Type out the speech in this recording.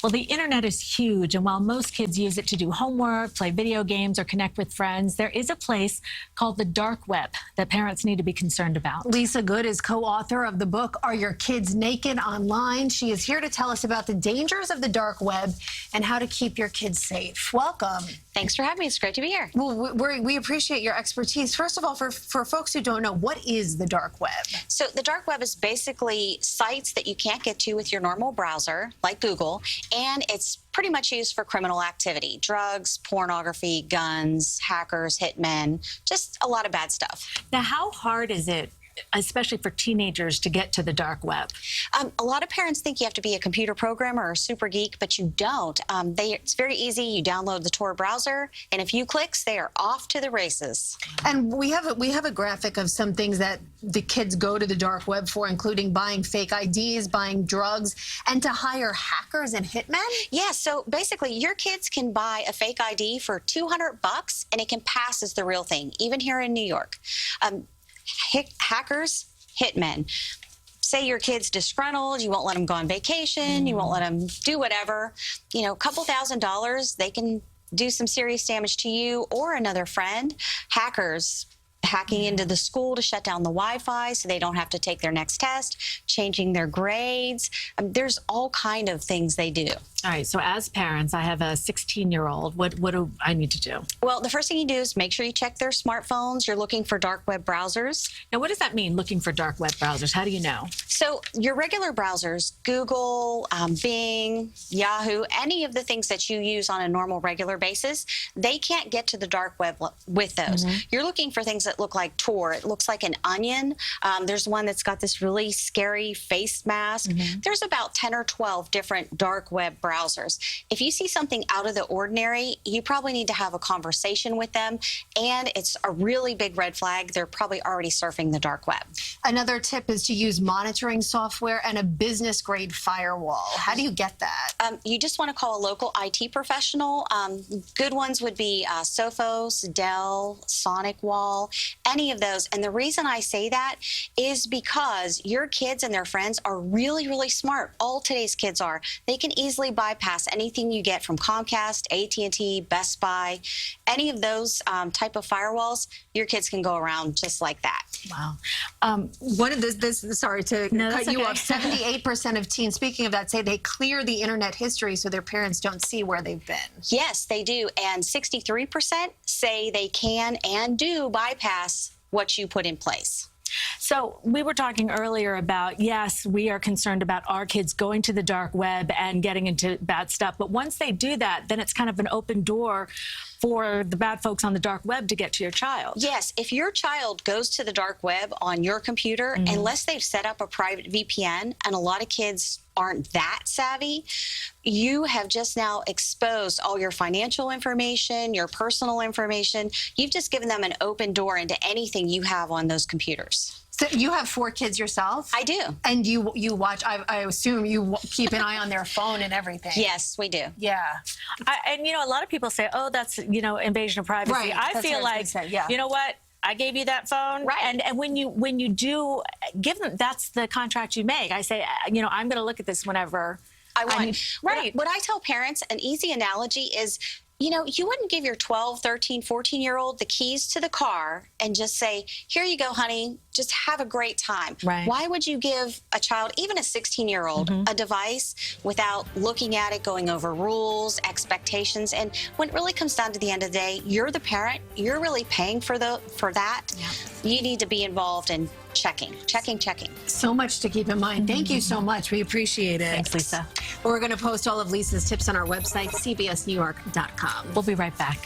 Well, the internet is huge, and while most kids use it to do homework, play video games, or connect with friends, there is a place called the dark web that parents need to be concerned about. Lisa Good is co-author of the book, Are Your Kids Naked Online? She is here to tell us about the dangers of the dark web and how to keep your kids safe. Welcome. Thanks for having me. It's great to be here. Well, we appreciate your expertise. First of all, for folks who don't know, what is the dark web? So the dark web is basically sites that you can't get to with your normal browser, like Google, and it's pretty much used for criminal activity. Drugs, pornography, guns, hackers, hitmen, just a lot of bad stuff. Now, how hard is it, especially for teenagers, to get to the dark web? A lot of parents think you have to be a computer programmer or a super geek, but you don't. It's very easy. You download the Tor browser, and a few clicks, they are off to the races. And we have a graphic of some things that the kids go to the dark web for, including buying fake IDs, buying drugs, and to hire hackers and hitmen? Yeah, so basically your kids can buy a fake ID for $200 and it can pass as the real thing, even here in New York. Hackers, hitmen. Say your kid's disgruntled, you won't let them go on vacation, you won't let them do whatever. You know, a couple $1,000s, they can do some serious damage to you or another friend. Hackers hacking into the school to shut down the Wi-Fi so they don't have to take their next test, changing their grades. There's all kind of things they do. All right, so as parents, I have a 16-year-old. What do I need to do? Well, the first thing you do is make sure you check their smartphones. You're looking for dark web browsers. Now, what does that mean, looking for dark web browsers? How do you know? So your regular browsers, Google, Bing, Yahoo, any of the things that you use on a normal, regular basis, they can't get to the dark web with those. You're looking for things that look like Tor. It looks like an onion. There's one that's got this really scary face mask. There's about 10 or 12 different dark web browsers. If you see something out of the ordinary, you probably need to have a conversation with them, and it's a really big red flag. They're probably already surfing the dark web. Another tip is to use monitoring software and a business-grade firewall. How do you get that? You just want to call a local IT professional. Good ones would be Sophos, Dell, SonicWall, any of those. And the reason I say that is because your kids and their friends are really, really smart. All today's kids are. They can easily bypass anything you get from Comcast, AT&T, Best Buy, any of those type of firewalls. Your kids can go around just like that. Wow. One of sorry to cut you off, 78% of teens, speaking of that, say they clear the internet history so their parents don't see where they've been. Yes, they do. And 63% say they can and do bypass what you put in place. So we were talking earlier about, yes, we are concerned about our kids going to the dark web and getting into bad stuff. But once they do that, then it's kind of an open door for the bad folks on the dark web to get to your child. Yes, if your child goes to the dark web on your computer, unless they've set up a private VPN, and a lot of kids aren't that savvy, you have just now exposed all your financial information, your personal information. You've just given them an open door into anything you have on those computers. So you have 4 kids yourself? I do. And you watch, I assume you keep an eye on their phone and everything. Yes, we do. Yeah. And, you know, a lot of people say, oh, that's, you know, invasion of privacy. Right. I feel like, you know what? I gave you that phone, right? And when you do give them, that's the contract you make. I say, you know, I'm going to look at this whenever I want. Right. What I tell parents, an easy analogy is, you know, you wouldn't give your 12, 13, 14-year-old the keys to the car and just say, here you go, honey, just have a great time. Right. Why would you give a child, even a 16-year-old, a device without looking at it, going over rules, expectations? And when it really comes down to the end of the day, you're the parent, you're really paying for that. Yeah. You need to be involved in checking. So much to keep in mind. Thank you so much. We appreciate it. Thanks, Lisa. We're going to post all of Lisa's tips on our website, cbsnewyork.com. We'll be right back.